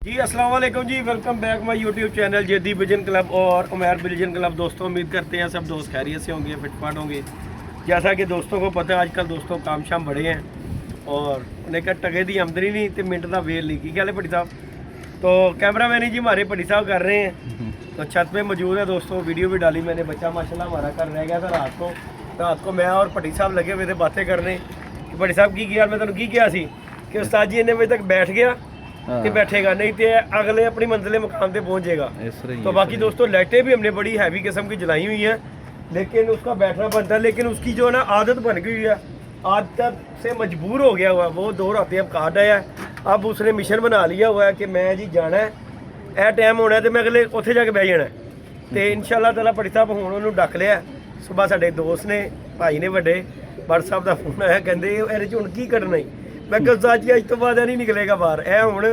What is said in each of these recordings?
जी अस्सलाम वालेकुम जी, welcome back my YouTube channel जेदी विजन क्लब और उमैर विजन क्लब। दोस्तों उम्मीद करते हैं सब दोस्त खैरियत से होंगे, फिटफाट होंगे। जैसा कि दोस्तों को पता है आजकल दोस्तों काम शाम बड़े हैं और उन्हें कहा टके की आमदनी नहीं तो मिनट का वेल नहीं। की गल है भट्टी साहब? तो कैमरा मैन जी हमारे भट्टी साहब कर रहे हैं, तो छत पे मौजूद है दोस्तों। वीडियो भी डाली मैंने, बच्चा माशाल्लाह हमारा कर रह गया था रात को मैं और भट्टी साहब लगे हुए थे बातें करने कि भट्टी साहब की किया, मैं तुम की किया कि उस्ताद जी इन्ने बजे तक बैठ गया कि बैठेगा नहीं तो अगले अपनी मंजिल मुकाम पे पहुंच जाएगा। तो बाकी दोस्तों लाइटें भी हमने बड़ी हैवी किस्म की जलाई हुई हैं, लेकिन उसका बैठना बनता है। लेकिन उसकी जो है ना आदत बन गई है, आदत से मजबूर हो गया हुआ है। वो 2 रातें अब काट आया है। अब उसने मिशन बना लिया हुआ है कि मैं जी जाना है, यह टाइम होना है तो मैं अगले उत्थे जाके बह जाना है। तो इंशाअल्लाह ताला भट्टी साहब हुण उन्होंने डक लिया। सुबह साडे दोस्त ने भाई ने वड्डे भट्ट साहब का फोन आया, कहते ਇਹਦੇ 'ਚ ਹੁਣ ਕੀ करना ही। मैं कहा उस्ताद जी अज तो बाद नहीं निकलेगा बाहर, यह हुण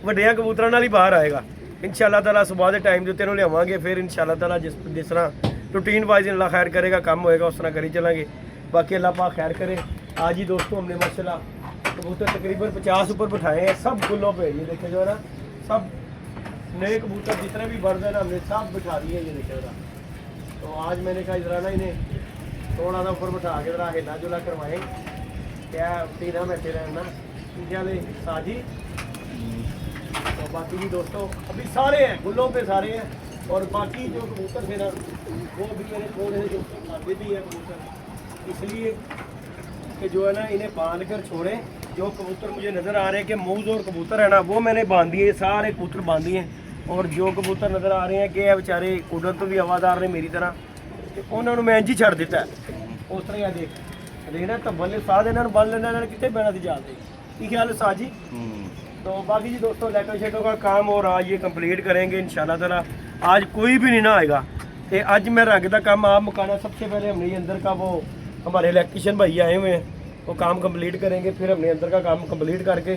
ਵੱਡਿਆਂ कबूतर ਨਾਲ ही बाहर आएगा। इंशाअल्लाह ताला सुबह के टाइम के उत्ते ਨੂੰ ਲਿਆਵਾਂਗੇ। फिर इंशाअल्लाह ताला जिस तरह रूटीन वाइज अल्लाह खैर करेगा, काम होएगा उस तरह करी चलेंगे। बाकी अल्लाह पाक खैर करे। आज ही दोस्तों हमने माशाल्लाह कबूतर तकरीबन 50 ऊपर बिठाए हैं, सब गुल्लों पे। ये देखे जो है ना, सब नए कबूतर जितने भी बर्ड हैं ना हमने सब बिठा दिए। ये देखे जरा, तो आज मैंने कहा जरा ना इन्हें थोड़ा सा ऊपर बिठा के जरा हिला जुला करवाएं, क्या तीना बैठे रहना क्या साजी। तो बाकी भी दोस्तों अभी सारे हैं गुल्लों पे सारे हैं, और बाकी जो कबूतर थे ना वो भी मेरे थोड़े से दोस्तों खाते भी हैं कबूतर, इसलिए कि जो है ना इन्हें बांध कर छोड़ें। जो कबूतर मुझे नज़र आ रहे हैं कि मूज और कबूतर है ना वो मैंने बांध दिए, सारे कबूतर बांध दिए। और जो कबूतर नज़र आ रहे हैं कि बेचारे उड़न तो भी आवाज़दार ने मेरी तरह, तो उन्होंने मैं इंज ही छड़ दिता है उस तरह। देखना धब्बन ने साथ इन्होंने बन लेना, इन्होंने कितने बहना थी जाते की ख्याल है साथ जी। तो बाकी जी दोस्तों लाइटों शेटों का काम और आज ये कंप्लीट करेंगे इंशाल्लाह ताला। आज कोई भी नहीं ना आएगा, तो आज मैं रंग का काम आप मुकाना। सबसे पहले हमने ये अंदर का वो हमारे इलेक्ट्रीशियन भाई आए हुए हैं, वो काम कंप्लीट करेंगे। फिर हमने अंदर का काम कंप्लीट करके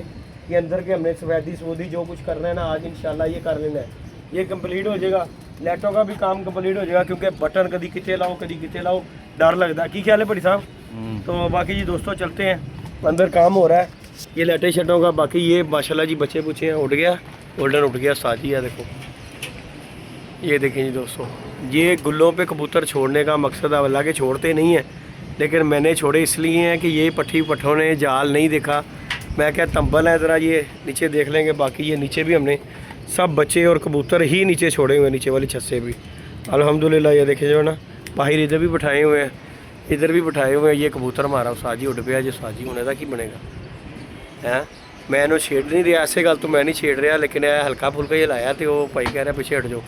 ये अंदर के हमने सफ़ेदी सूदी जो कुछ करना है ना आज इंशाल्लाह ये कर लेना है। ये कंप्लीट हो जाएगा, लाइटों का भी काम कंप्लीट हो जाएगा, क्योंकि बटन कभी कितने लाओ कभी कितने लाओ डर लगता है। की ख्याल है भट्टी साहब? तो बाकी जी दोस्तों चलते हैं, अंदर काम हो रहा है ये लाइटें शेटों का। बाकी ये माशाल्लाह जी बच्चे बुच्चे हैं, उठ गया गोल्डन उठ गया साजी है। देखो ये देखें जी दोस्तों, ये गुल्लों पे कबूतर छोड़ने का मकसद है, अल्लाह के छोड़ते नहीं है, लेकिन मैंने छोड़े इसलिए हैं कि ये पट्ठों ने जाल नहीं देखा। मैं क्या तंबल है ज़रा ये नीचे देख लेंगे। बाकी ये नीचे भी हमने सब बच्चे और कबूतर ही नीचे छोड़े हुए, नीचे वाली छत से भी अल्हम्दुलिल्लाह। ये देखे जो है ना बाहर इधर भी बिठाए हुए हैं, इधर भी बिठाए हुए हैं। ये कबूतर हमारा साजी उड़ गया, जो साजी होने का की बनेगा है। मैं इन्हों छेड़ नहीं रहा, ऐसे गल तो मैं नहीं छेड़ रहा, लेकिन हल्का फुल्का ही लाया तो वो भाई कह रहा पिछे हट जाओ।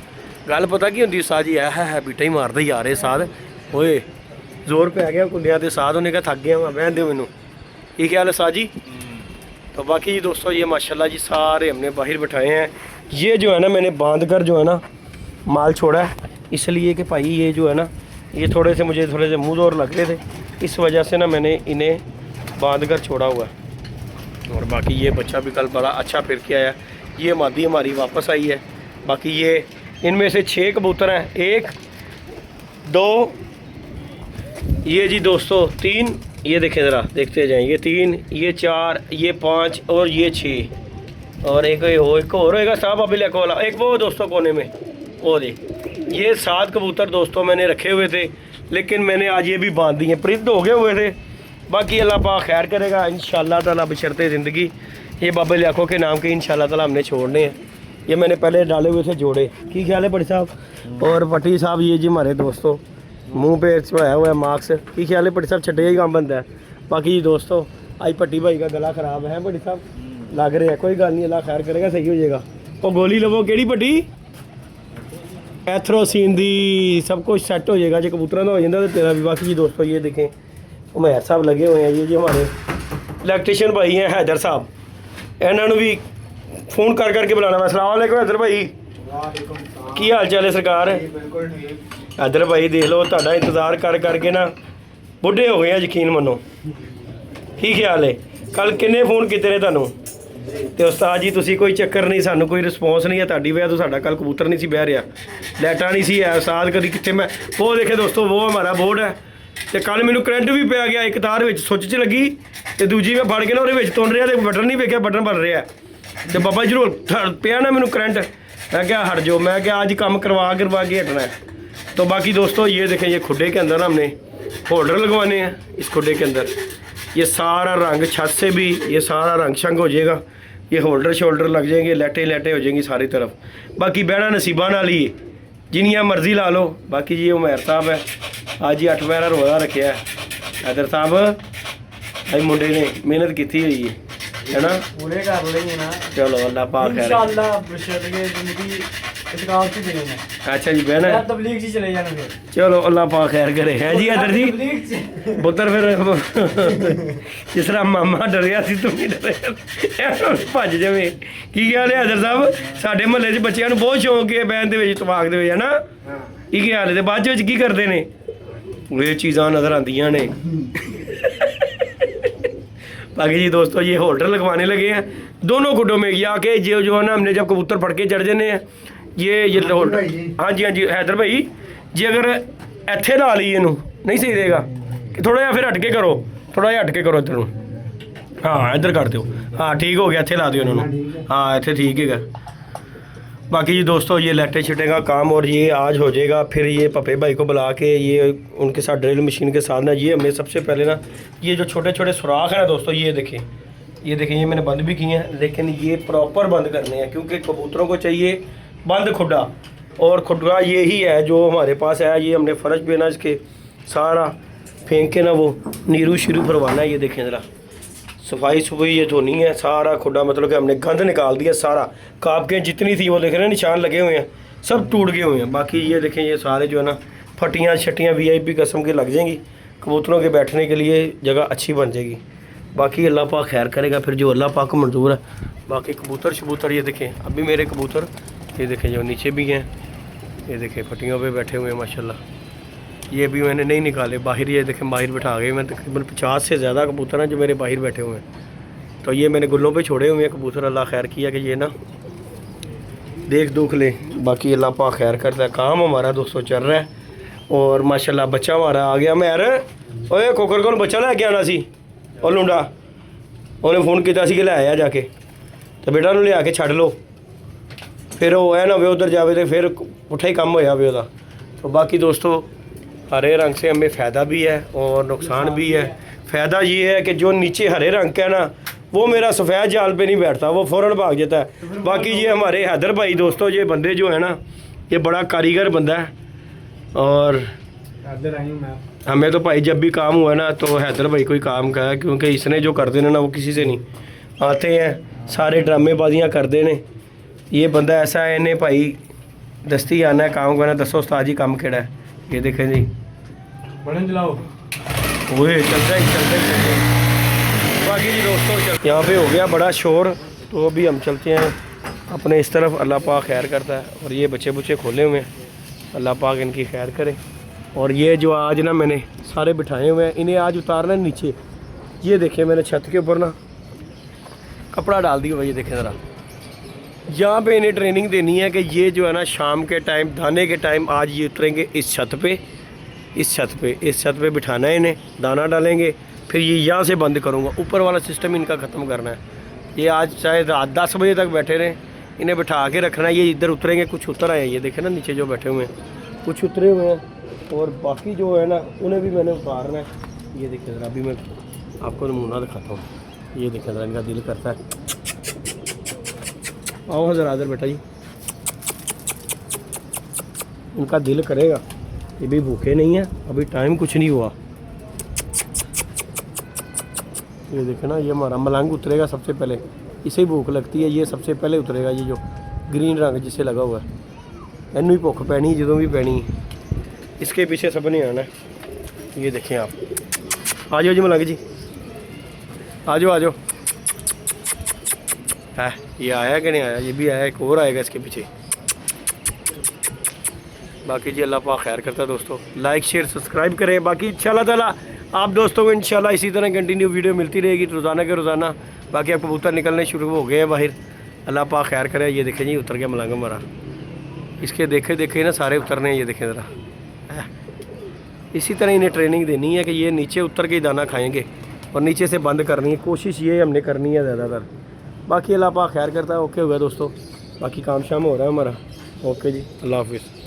गल पता की होंगी साजी है बीटा ही मारदा ही आ रहे साध ओए जोर पै गया कुंडिया के साध। उन्हें कहा थक गया मैं बहन दो मैनू, ये ख्याल है साजी। तो बाकी जी दोस्तों ये माशाल्लाह जी सारे हमने बाहर बिठाए हैं। ये जो है ना मैंने बांध कर जो है ना माल छोड़ा है, इसलिए कि भाई ये जो है ना ये थोड़े से मुँह और लग रहे थे, इस वजह से ना मैंने इन्हें बांध कर छोड़ा हुआ है। और बाकी ये बच्चा भी कल बड़ा अच्छा फिर के आया। ये मादी हमारी वापस आई है। बाकी ये इनमें से 6 कबूतर हैं, 1 2 ये जी दोस्तों 3, ये देखें ज़रा देखते जाएं, ये 3 ये 4 ये 5 और ये 6 और एक और होएगा साहब अभी लेको वाला एक वो दोस्तों कोने में वो दे। ये 7 कबूतर दोस्तों मैंने रखे हुए थे, लेकिन मैंने आज ये भी बांध दिए, परिंद हो गए हुए थे। बाकी अल्लाह पाक खैर करेगा इंशाअल्लाह ताला बशर्ते ज़िंदगी। ये बाबे लाखों के नाम के इंशाअल्लाह ताला हमने छोड़ने हैं। ये मैंने पहले डाले हुए थे जोड़े। की ख्याल है भट्टी साहब? और भट्टी साहब ये जी हमारे दोस्तों मुंह पे चढ़ाया हुआ है मास्क। की ख्याल है भट्टी साहब? छठे ही काम बनता है। बाकी जी दोस्तों आज भट्टी भाई का गला ख़राब है भट्टी साहब, लग रहे हैं, कोई गल नहीं, अल्लाह खैर करेगा सही हो जाएगा। वो गोली लवो केड़ी भट्टी? एथरोसीन दी, सब कुछ सैट हो जाएगा जो कबूतर का हो जाता तो तेरा भी। बाकी जी दोस्तों ये देखें उमैर साहब लगे हुए हैं, ये जी हमारे इलेक्ट्रीशियन भाई हैं हैदर साहब, इन्होंने भी फोन कर करके बुलाना। अस्सलाम वालेकुम हैदर भाई, की हाल चाल है सरकार? हैदर भाई देख लो तुहाडा इंतज़ार कर करके ना बुढ़े हो गए हैं, यकीन मनो। की ख्याल है? कल किन्ने फोन किए ने तुहानू? तो उस्ताद जी तुसी कोई चक्कर नहीं, सानू कोई रिस्पॉन्स नहीं है, ताड़ी वजह तो साडा कल कबूतर नहीं सी बह रहा, लाइटा नहीं सी है। उस्ताद कभी कितने मैं वो देखे दोस्तों, वो हमारा बोर्ड है, तो कल मैनू करंट भी पै गया, एक तार में सुच च लगी तो दूजी मैं फड़ के ना वो तुन रहा, तो बटन नहीं वेख्या बटन बन रहा है। तो बाबा जी पिया ना मैनू करंट, मैं क्या हट जाओ, मैं क्या आज काम करवा के हटना है। तो बाकी दोस्तों ये देखें, ये खुडे के अंदर हमने होल्डर लगवाने हैं। इस खुडे के अंदर ये सारा रंग छत से भी ये सारा रंग शंग हो जाएगा, ये होल्डर शोल्डर लग जाएंगे, लाइटें हो जाएंगी सारी तरफ। बाकी बहना नसीबा नाल ही, जिन्नियां मर्जी ला लो। बाकी जी उमैर साहब है, आज ही 8 पैरा रोज़ा रखे है। हैदर साहब भाई मुंडे ने मेहनत की हुई है ना, पूरे कर लेंगे ना। चलो अल्लाह पाक खैर। इंशाअल्लाह बशर्ते के जिंदगी इतकाफ से चलेंगे। अच्छा जी बहना यार तबलीग से चले जाना फिर। चलो अल्लाह पाक खैर करे है जी। हैदर जी तबलीग से पुत्र फिर जिस तरह मामा डरिया सी तुम भी डरे भज जावे। की हाल है हैदर साहब? साडे महल्ले च बच्चों ਨੂੰ बहुत शौक है बहन ਦੇ ਵਿੱਚ ਤਮਾਕ ਦੇ ਵਿੱਚ है ना, की हाल है? ਤੇ ਬਾਅਦ ਵਿੱਚ ਕੀ ਕਰਦੇ ਨੇ? ਇਹ ਚੀਜ਼ਾਂ नज़र आंदियां ने। बाकी जी दोस्तों ये होल्डर लगवाने लगे हैं दोनों गुड्डों में, या के जो है ना हमने जब कबूतर फट के चढ़ जाने हैं ये होल्डर। हाँ जी हैदर भाई जी, अगर इत्थे ला ली इनू नहीं सही रहेगा कि थोड़ा जिहा फिर हट के करो, थोड़ा जिहा हट के करो इधर। हाँ इधर कर दो, हाँ ठीक हो गया, इत्थे ला दियो इन्होंने। हाँ इत्थे ठीक है। बाकी जी दोस्तों ये लाइटें छिटे का काम और ये आज हो जाएगा। फिर ये पप्पे भाई को बुला के ये उनके साथ ड्रिल मशीन के साथ ना ये हमें सबसे पहले ना ये जो छोटे छोटे सुराख हैं ना दोस्तों, ये देखें ये मैंने बंद भी किए हैं, लेकिन ये प्रॉपर बंद करने हैं क्योंकि कबूतरों को चाहिए बंद खुड्डा। और खुड्डा ये ही है जो हमारे पास है, ये हमने फ़र्श पे ना इसके सारा फेंक के ना वो नीरू शुरू भरवाना है। ये देखें ज़रा सफाई ये धोनी है सारा खुड्डा, मतलब कि हमने गंद निकाल दिया सारा। कापकें जितनी थी वो देख रहे हैं निशान लगे हुए हैं, सब टूट गए हुए हैं। बाकी ये देखें ये सारे जो है ना फटियाँ छटियाँ VIP किस्म की लग जाएंगी, कबूतरों के बैठने के लिए जगह अच्छी बन जाएगी। बाकी अल्लाह पाक खैर करेगा फिर जो अल्लाह पाक को मंजूर है। बाकी कबूतर शबूतर ये देखें, अभी मेरे कबूतर ये देखें जो नीचे भी हैं, ये देखें फटियों पे बैठे हुए हैं माशाल्लाह। ये भी मैंने नहीं निकाले बाहर, ये देखें बाहर बैठा गए। मैं तकरीबन 50 से ज़्यादा कबूतर हैं जो मेरे बाहर बैठे हुए हैं। तो ये मैंने गुल्लों पे छोड़े हुए हैं कबूतर। अल्लाह खैर किया कि ये ना देख दुख ले। बाकी अल्लाह पाक खैर करता है। काम हमारा दोस्तों चल रहा है और माशाल्लाह बच्चा हमारा आ गया। मैं ओए कोकर को बच्चा लैके आना सी और लुंडा उन्हें फ़ोन किया कि लै आया जाके, तो बेटा उन्हें लिया के छड़ लो, फिर वो है ना वे उधर जावे तो फिर पुट्ठा ही काम होया वे उहदा। तो बाकी दोस्तों हरे रंग से हमें फ़ायदा भी है और नुकसान भी है। फ़ायदा ये है कि जो नीचे हरे रंग का है ना वो मेरा सफ़ेद जाल पे नहीं बैठता, वो फ़ौरन भाग जाता है। बाकी ये हमारे हैदर भाई दोस्तों, ये बंदे जो है ना ये बड़ा कारीगर बंदा है और हमें तो भाई जब भी काम हुआ ना तो हैदर भाई कोई काम का है, क्योंकि इसने जो कर देना ना वो किसी से नहीं आते हैं, सारे ड्रामेबाजियाँ कर देने। ये बंदा ऐसा है, इन्हें भाई दस्ती आना है काम करना। दसो उस्ताद जी काम केड़ा है? ये देखें जी बटन चलाओ, वो चलते बाकी जी दोस्तों यहाँ पे हो गया बड़ा शोर, तो अभी हम चलते हैं अपने इस तरफ। अल्लाह पाक खैर करता है। और ये बच्चे बुच्चे खोले हुए हैं, अल्लाह पाक इनकी खैर करे। और ये जो आज ना मैंने सारे बिठाए हुए हैं, इन्हें आज उतारना है नीचे। ये देखें मैंने छत के ऊपर ना कपड़ा डाल दिया हुआ, ये देखें ज़रा। यहाँ पे इन्हें ट्रेनिंग देनी है कि ये जो है ना शाम के टाइम दाने के टाइम आज ये उतरेंगे इस छत पे बिठाना है इन्हें, दाना डालेंगे, फिर ये यहाँ से बंद करूँगा। ऊपर वाला सिस्टम इनका ख़त्म करना है। ये आज चाहे रात 10 बजे तक बैठे रहें, इन्हें बिठा के रखना है। ये इधर उतरेंगे, कुछ उतर आए हैं, ये देखें ना नीचे जो बैठे हुए हैं कुछ उतरे हुए हैं, और बाकी जो है ना उन्हें भी मैंने उतारना है। ये देखें ज़रा, अभी मैं आपको नमूना दिखाता हूँ। ये देखें ज़रा, इनका दिल करता है। आओ हज़रा इधर बेटा जी, उनका दिल करेगा। ये भी भूखे नहीं है, अभी टाइम कुछ नहीं हुआ। ये देखे ना, ये हमारा मलंग उतरेगा सबसे पहले, इसे भूख लगती है, ये सबसे पहले उतरेगा। ये जो ग्रीन रंग जिससे लगा हुआ है, इनू ही भुख पैनी जो भी पैनी, इसके पीछे सब नहीं आना है। ये देखें आप, आ जाओ जी मलंग जी, आ जाओ है। ये आया कि नहीं आया? ये भी आया, एक और आएगा इसके पीछे। बाकी जी अल्लाह पाक खैर करता है दोस्तों। लाइक शेयर सब्सक्राइब करें। बाकी इंशाल्लाह ताला आप दोस्तों को इंशाल्लाह इसी तरह कंटिन्यू वीडियो मिलती रहेगी रोज़ाना के रोज़ाना। बाकी अब कबूतर निकलने शुरू हो गए हैं बाहर, अल्लाह पाक खैर करे। ये देखें जी उतर गया मलंग हमारा, इसके देखे ना सारे उतरने। ये देखें ज़रा, इसी तरह इन्हें ट्रेनिंग देनी है कि ये नीचे उतर के ही दाना खाएँगे और नीचे से बंद करनी है। कोशिश ये हमने करनी है ज़्यादातर, बाकी अल्लाह पाक खैर करता है। ओके हो गया दोस्तों, बाकी काम शाम हो रहा है हमारा। ओके जी, अल्लाह हाफिज़।